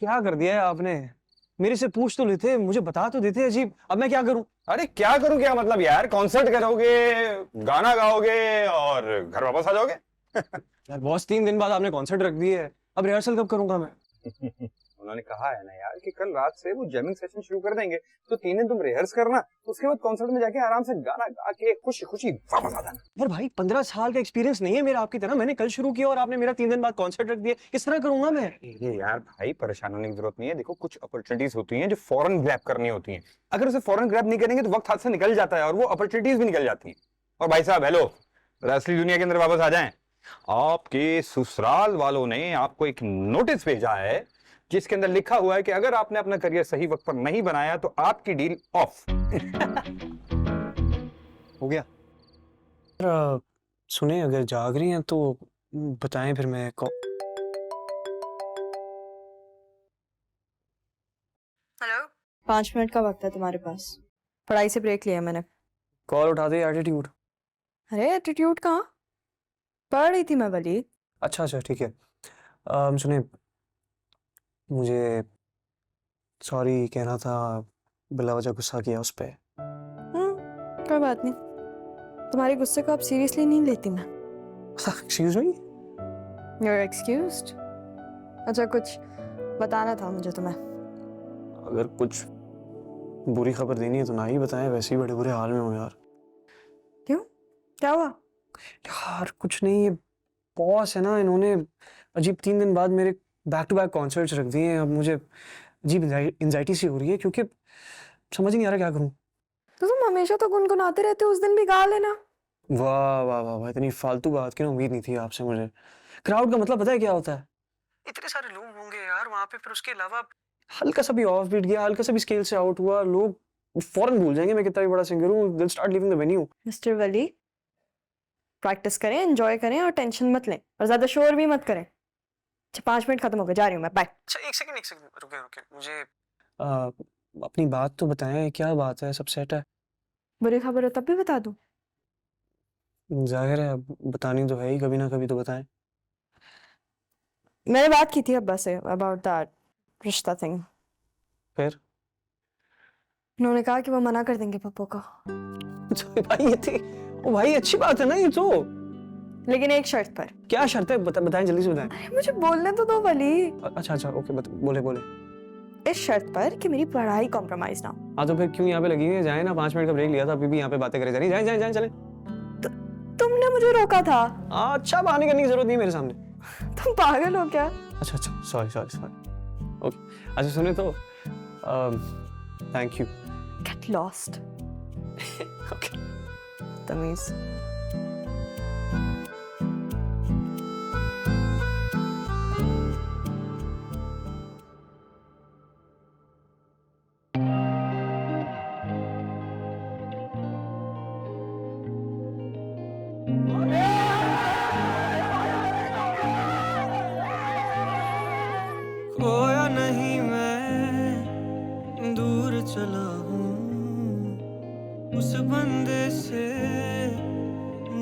क्या कर दिया है आपने? मेरे से पूछ तो लेते, मुझे बता तो देते। अजीब, अब मैं क्या करूं? अरे क्या करूं क्या मतलब यार, कॉन्सर्ट करोगे, गाना गाओगे और घर वापस आ जाओगे? यार बॉस, 3 दिन बाद आपने कॉन्सर्ट रख दिए है, अब रिहर्सल कब करूंगा मैं? उन्होंने कहा है ना यार कि कल रात से वो जैमिंग सेशन शुरू कर देंगे, तो 3 दिन तुम रिहर्स करना, उसके बाद कॉन्सर्ट में जाके आराम से गाना गा के खुशी खुशी वापस आ जाना। यार भाई, 15 साल का एक्सपीरियंस नहीं है मेरा आपकी तरह। मैंने कल शुरू किया और आपने मेरा 3 दिन बाद कॉन्सर्ट रख दिया। किस तरह करूंगा मैं? ये यार भाई, परेशान होने की जरूरत नहीं है। देखो, कुछ अपॉर्चुनिटीज होती हैं जो फौरन ग्रैब करनी होती हैं। अगर उसे फौरन ग्रैब नहीं करेंगे तो वक्त हाथ से निकल जाता है और वो अपॉर्चुनिटीज भी निकल जाती हैं। और भाई साहब, हेलो, असली दुनिया के अंदर वापस आ जाएं। आपके ससुराल वालों ने आपको एक नोटिस भेजा है जिसके अंदर लिखा हुआ है कि अगर आपने अपना करियर सही वक्त पर नहीं बनाया तो आपकी डील ऑफ। हो गया। सुने, अगर जाग रही हैं तो बताएं, फिर मैं हेलो, 5 मिनट का वक्त है तुम्हारे पास। पढ़ाई से ब्रेक लिया मैंने। कॉल उठा दे। एटीट्यूड? अरे एटीट्यूड कहाँ, पढ़ रही थी मैं वली। अच्छा अच्छा, ठीक है। सुने, मुझे सॉरी कहना था, बिला वजह गुस्सा किया उस पर। कोई बात नहीं, तुम्हारे गुस्से को अब सीरियसली नहीं लेती मैं। Excuse me? You are excused. अच्छा, कुछ बताना था मुझे तुम्हें। अगर कुछ बुरी खबर देनी है तो ना ही बताएं, वैसे ही बड़े बुरे हाल में हो यार। क्यों, क्या हुआ? यार कुछ नहीं, ये बॉस है ना, इन्होंने अजीब 3 दिन बाद मेरे बैक टू बैक कॉन्सर्ट्स रख दिए हैं। अब मुझे अजीब एंजाइटी सी हो रही है, क्योंकि समझ नहीं आ रहा क्या करूं। तो तुम हमेशा तो गुनगुनाते रहते हो, उस दिन भी गा लेना। वाह वाह वाह वाह, इतनी फालतू बात की ना उम्मीद नहीं थी आपसे मुझे। क्राउड का मतलब पता है क्या होता है? इतने सारे लोग होंगे यार वहां पे, फिर उसके अलावा हल्का सा भी ऑफ बीट गया, हल्का सा भी स्केल से आउट हुआ, लोग फौरन भूल जाएंगे मैं कितना भी बड़ा सिंगर हूँ। They'll start leaving the venue. Mister Wali, practice करें, एंजॉय करें और टेंशन मत लें, और ज्यादा शोर भी मत करें। अच्छा, 5 मिनट खत्म हो गए, जा रही हूँ मैं, बाय। अच्छा, एक सेकंड, रुके रुके, मुझे अपनी बात तो बताएं, क्या बात है? सब सेट है? बुरी खबर हो तब भी बता दूं? जाहिर है, बतानी तो है ही, कभी ना कभी तो बताएं। मैंने बात की थी अब्बा से अबाउट दैट रिश्ता थिंग। फिर? उन्होंने कहा कि वो मना कर देंगे पप्पू को। अच्छा भाई, ये थी ओ भाई, अच्छी बात है ना ये तो। लेकिन एक शर्त पर। क्या शर्त है? बताएं, जल्दी से बताएं। अरे मुझे बोलने तो दो वली। अच्छा अच्छा, ओके, बोले बोले। इस शर्त पर कि मेरी पढ़ाई कॉम्प्रोमाइज ना हो। हाँ तो फिर क्यों यहाँ पे लगी है? जाए ना, 5 मिनट का ब्रेक लिया था, अभी भी यहाँ पे बातें करे जा रही। जाए जाए जाए, चले। तुमने मुझे रोका था। अच्छा, बहाने करने की जरूरत नहीं मेरे सामने। तुम पागल हो क्या? अच्छा अच्छा, सॉरी सॉरी सॉरी। ओके, अच्छा सुने तो, thank you. Get lost. Okay. तमीज। खोया नहीं मैं, दूर चला हूँ उस बंदे से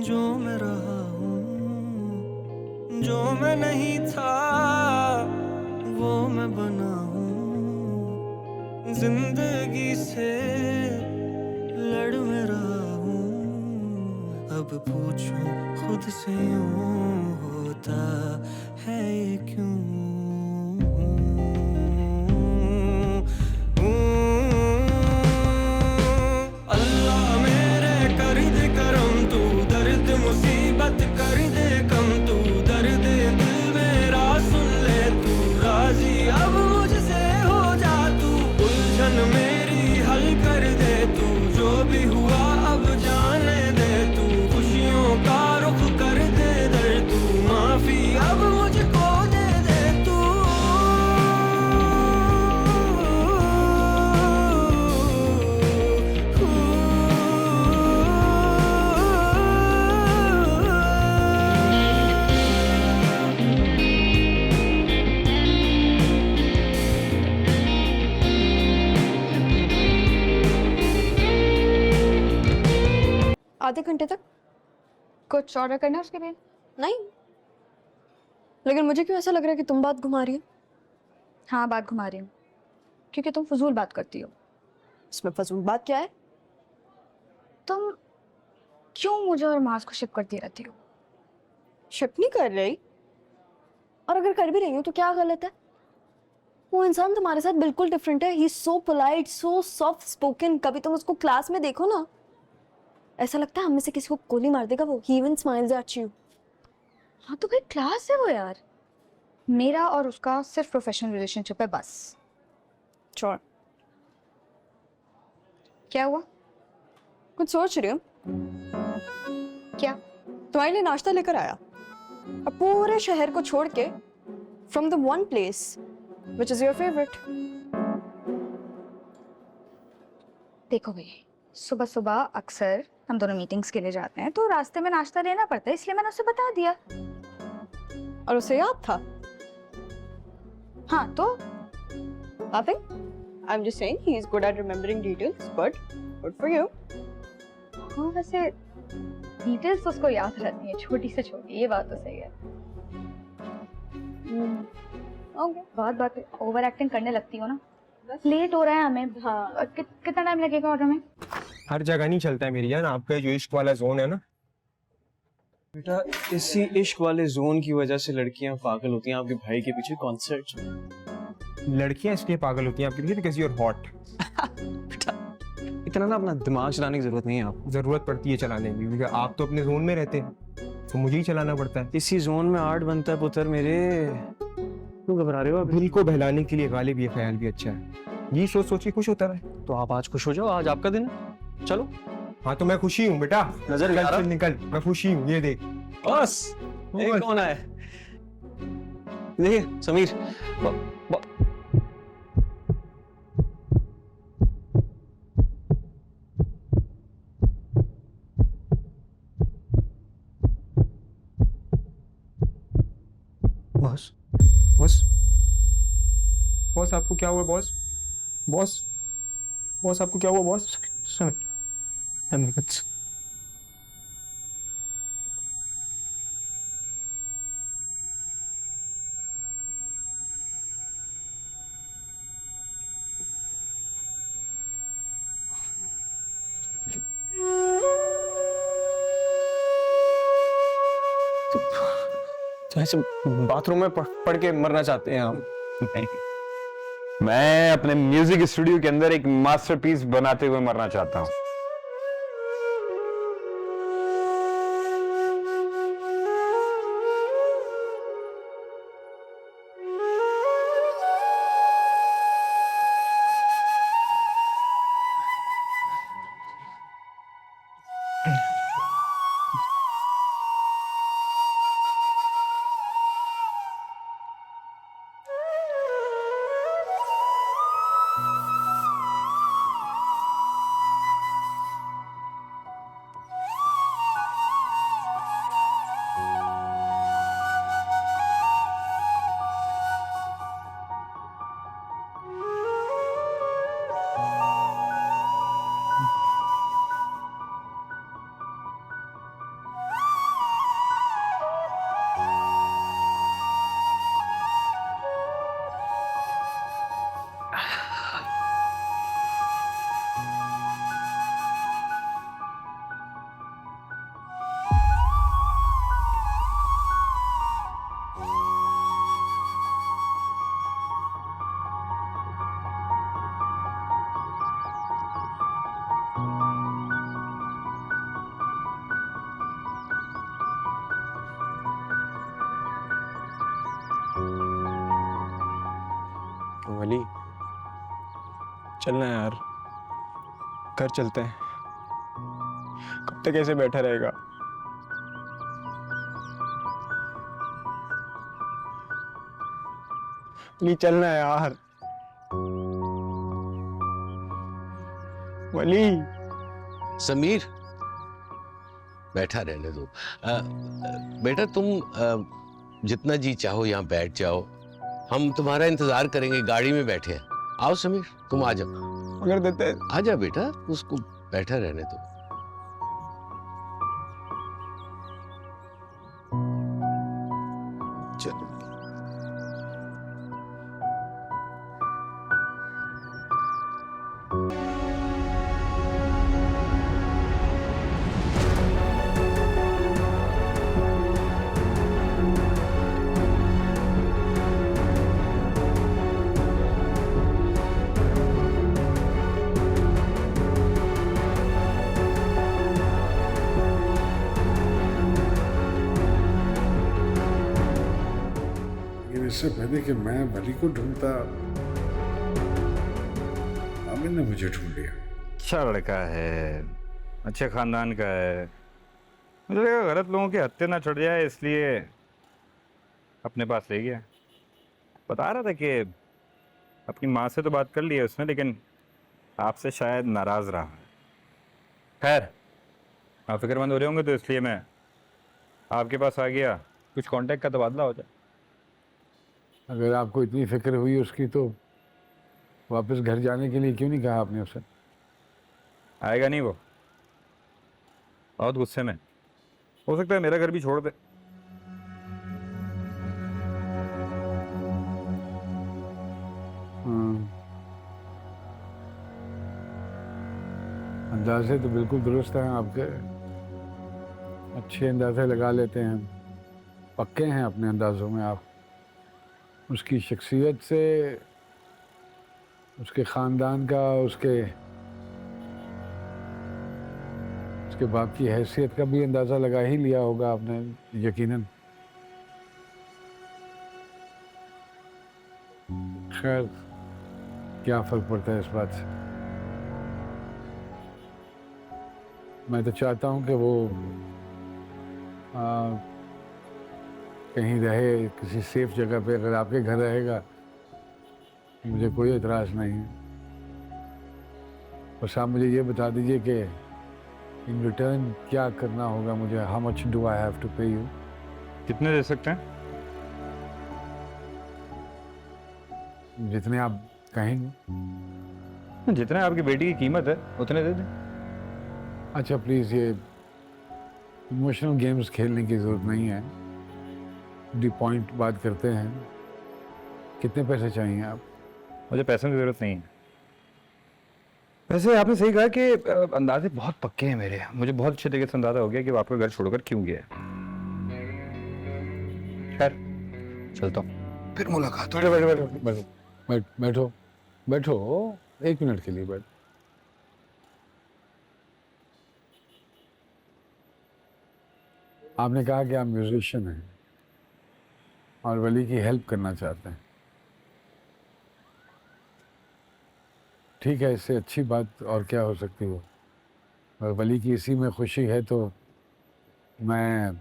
जो मैं रहा हूँ। जो मैं नहीं था वो मैं बना हूँ, जिंदगी से लड़ मैं रहा हूँ। अब पूछो खुद से, यूं होता है ये क्यों? अल्लाह मेरे कर दे करम, तू दर्द मुसीबत कर दे कम, तू दर्द दिल मेरा सुन ले, तू राजी अब मुझसे हो जा, तू उलझन मेरी हल कर दे, तू जो भी हुआ अब जाने दे, तू खुशियों का रुख कर दे दर, तू माफी अब मुझको दे दे तू। आधे घंटे तक कुछ ऑर्डर करना है उसके लिए? नहीं, लेकिन मुझे क्यों ऐसा लग रहा है कि तुम बात घुमा रही हो? हाँ बात घुमा रही हूँ क्योंकि तुम फजूल बात करती हो। इसमें फजूल बात क्या है? तुम क्यों मुझे और मास को शिप करती रहती हो? शिप नहीं कर रही, और अगर कर भी रही हूँ तो क्या गलत है? वो इंसान तुम्हारे साथ बिल्कुल डिफरेंट है। He is so polite, so soft spoken. कभी तुम उसको क्लास में देखो ना, ऐसा लगता है हम में से किसी को गोली मार देगा वो। ही इवन स्माइल्स एट यू। हाँ तो भाई क्लास है वो यार। मेरा और उसका सिर्फ प्रोफेशनल रिलेशनशिप है बस। श्योर। क्या हुआ? कुछ सोच रही हूँ? क्या? तुम्हारे लिए नाश्ता लेकर आया, और पूरे शहर को छोड़ के, from the one place which is your favourite. देखो भाई, सुबह सुबह अक्सर हम दोनों मीटिंग्स के लिए जाते हैं तो रास्ते में नाश्ता लेना पड़ता है, इसलिए मैंने उसे बता दिया। और उसे याद था? हाँ तो Nothing. I'm just saying he is good at remembering details, but good for you. हाँ वैसे डिटेल्स तो उसको याद रहती है, छोटी से छोटी, ये बात तो सही है। Okay. बात बात पे ओवर एक्टिंग करने लगती हो ना। लेट हो रहा है हमें। हाँ कितना टाइम लगेगा ऑर्डर में? हर जगह नहीं चलता है मेरी जान, आपका जो इश्क वाला जोन है ना बेटा, इसी इश्क वाले जोन की वजह से लड़कियां पागल होती हैं आपके भाई के पीछे कॉन्सर्ट में। लड़कियां इसलिए पागल होती हैं आपके पीछे बिकॉज़ यू आर हॉट। बेटा इतना ना अपना दिमाग चलाने की जरूरत नहीं है आपको। जरूरत पड़ती है चलाने की, क्योंकि आप तो अपने जोन में रहते हैं, तो मुझे ही चलाना पड़ता है। इसी जोन में आर्ट बनता है पुत्र मेरे। क्यों घबरा रहे हो? दिल को बहलाने के लिए गालिब ये ख्याल भी अच्छा है। ये सोच सोच के खुश होता है। तो आप आज खुश हो जाओ, आज आपका दिन है। चलो। हाँ तो मैं खुशी हूँ बेटा। नजर निकल, मैं खुशी हूँ, ये देख। बस ये कौन है? देखिए समीर। बॉस बॉस बॉस आपको क्या हुआ बॉस? बॉस बॉस आपको क्या हुआ बॉस? तो ऐसे बाथरूम में पढ़ के मरना चाहते हैं हम? मैं अपने म्यूजिक स्टूडियो के अंदर एक मास्टरपीस बनाते हुए मरना चाहता हूँ। वली चलना यार, घर चलते हैं। कब तक ऐसे बैठा रहेगा? वली चलना है यार। वली समीर बैठा रहने दो। बेटा तुम जितना जी चाहो यहाँ बैठ जाओ, हम तुम्हारा इंतजार करेंगे, गाड़ी में बैठे हैं। आओ समीर तुम आ जाओ। अगर देते आ जा बेटा, उसको बैठा रहने दो। चलो इससे पहले कि मैं वली को ढूंढता, आमिर ने मुझे ढूंढ लिया। अच्छा लड़का है, अच्छे खानदान का है। मुझे लगा गलत लोगों के हत्थे ना चढ़ जाए, इसलिए अपने पास ले गया। बता रहा था कि अपनी माँ से तो बात कर ली है उसने, लेकिन आपसे शायद नाराज रहा है। खैर, आप फिक्रमंद हो रहे होंगे तो इसलिए मैं आपके पास आ गया, कुछ कांटेक्ट का तबादला हो जाए। अगर आपको इतनी फिक्र हुई उसकी तो वापस घर जाने के लिए क्यों नहीं कहा आपने उसे? आएगा नहीं वो, बहुत गुस्से में। हो सकता है मेरा घर भी छोड़ दे। अंदाजे तो बिल्कुल दुरुस्त हैं आपके, अच्छे अंदाजे लगा लेते हैं, पक्के हैं अपने अंदाजों में आप। उसकी शख्सियत से, उसके ख़ानदान का, उसके बाप की हैसियत का भी अंदाज़ा लगा ही लिया होगा आपने यकीनन। खैर, क्या फ़र्क पड़ता है इस बात से। मैं तो चाहता हूँ कि वो कहीं रहे, किसी सेफ जगह पे। अगर आपके घर रहेगा मुझे कोई एतराज़ नहीं है। बस आप मुझे ये बता दीजिए कि इन रिटर्न क्या करना होगा मुझे। How much do I have to pay you? कितने दे सकते हैं? जितने आप कहेंगे। जितने आपकी बेटी की कीमत है उतने दे दें। अच्छा प्लीज़, ये इमोशनल गेम्स खेलने की ज़रूरत नहीं है। दी पॉइंट बात करते हैं। कितने पैसे चाहिए आप? मुझे पैसों की ज़रूरत नहीं है। वैसे आपने सही कहा कि अंदाजे बहुत पक्के हैं मेरे। मुझे बहुत अच्छे तरीके से अंदाजा हो गया कि वो आपका घर छोड़कर क्यों गया है। खैर, चलता हूँ, फिर मुलाकात। बैठो बैठो बैठो बैठो बैठो बैठो, 1 मिनट के लिए बैठो। आपने कहा कि आप म्यूजिशियन हैं और वली की हेल्प करना चाहते हैं। ठीक है, इससे अच्छी बात और क्या हो सकती हो। और वली की इसी में खुशी है तो मैं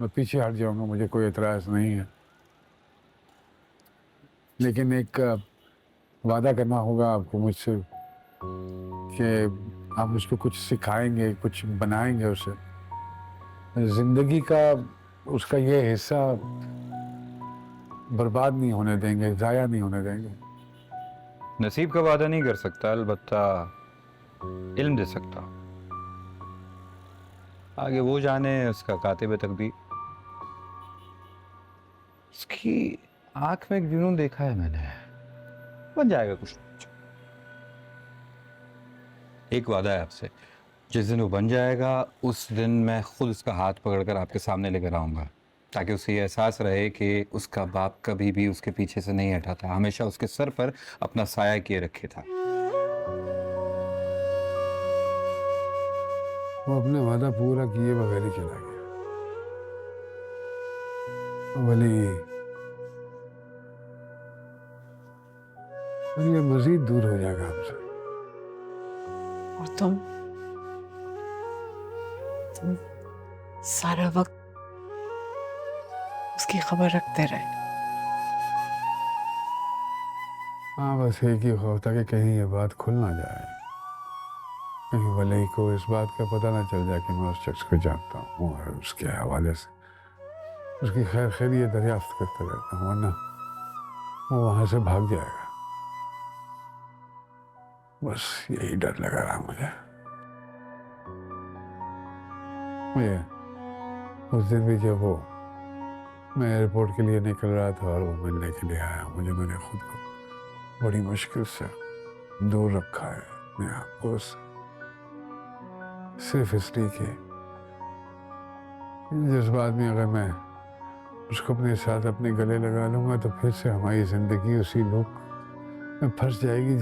पीछे हट जाऊंगा, मुझे कोई एतराज़ नहीं है। लेकिन एक वादा करना होगा आपको मुझसे कि आप उसको कुछ सिखाएंगे, कुछ बनाएंगे उसे। ज़िंदगी का उसका ये हिस्सा बर्बाद नहीं होने देंगे, ज़ाया नहीं होने देंगे। नसीब का वादा नहीं कर सकता, अलबत्ता इल्म दे सकता। आगे वो जाने, उसका कातिब तकदीर। उसकी आंख में एक जुनून देखा है मैंने, बन जाएगा कुछ। एक वादा है आपसे, जिस दिन वो बन जाएगा उस दिन मैं खुद उसका हाथ पकड़कर आपके सामने लेकर आऊंगा, ताकि उसे ये एहसास रहे कि उसका बाप कभी भी उसके पीछे से नहीं हटा था, हमेशा उसके सर पर अपना साया किए रखे था। वो अपना वादा पूरा किए बगैर ही चला गया। वली ये मजीद दूर हो जाएगा हमसे। और तुम सारा वक्त उसकी खबर रखते रहे। हाँ, बस एक ही खौफ था कि कहीं ये बात खुल ना जाए, कहीं वली को इस बात का पता ना चल जाए कि मैं उस शख्स को जानता हूँ और उसके हवाले से उसकी खैर खैरियत दरियाफ्त करता रहता हूँ, वरना वो वहाँ से भाग जाएगा। बस यही डर लगा रहा मुझे। उस दिन भी जब मैं एयरपोर्ट के लिए निकल रहा था और वो मिलने के लिए आया, मैंने खुद को बड़ी मुश्किल से दूर रखा है अपने आप को, सिर्फ इसलिए कि जिस बात में अगर मैं उसको अपने साथ अपने गले लगा लूँगा तो फिर से हमारी ज़िंदगी उसी लूप में फंस जाएगी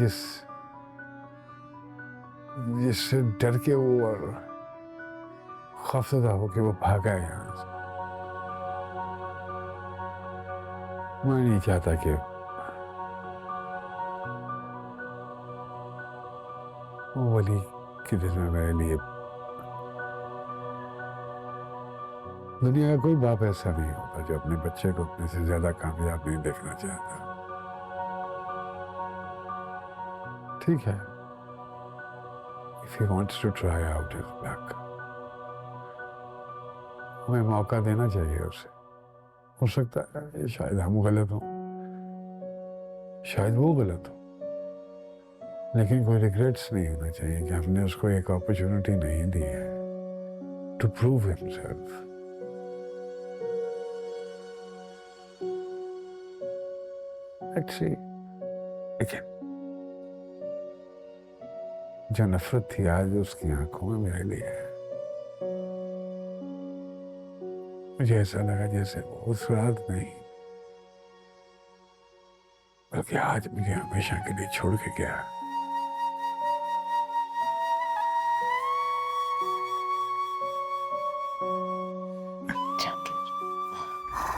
जिससे डर के वो और खौफजदा होके वो भागा है यहाँ से। मैं नहीं चाहता कि वो वली के दिल में मेरे लिए, दुनिया का कोई बाप ऐसा नहीं होता जो अपने बच्चे को अपने से ज्यादा कामयाब नहीं देखना चाहता। ठीक है, if he wants to try out his luck, हमें मौका देना चाहिए उसे। हो सकता है शायद हम गलत हों, शायद वो गलत हो, लेकिन कोई रिग्रेट्स नहीं होना चाहिए कि हमने उसको एक अपॉर्चुनिटी नहीं दी है to prove himself. Let's see. लेकिन जो नफरत थी आज उसकी आंखों में मेरे लिए है। मुझे ऐसा लगा जैसे वो उस रात नहीं, बल्कि आज मुझे हमेशा के लिए छोड़ के गया।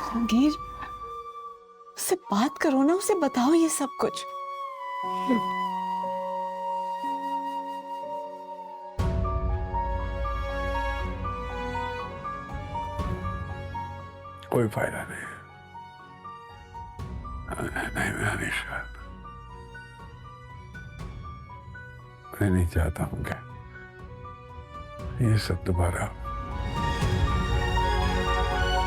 जहांगीर, उससे बात करो ना, उसे बताओ ये सब कुछ। कोई फायदा नहीं, नहीं मैं नहीं शायद, मैं नहीं चाहता हूँ कि ये सब दोबारा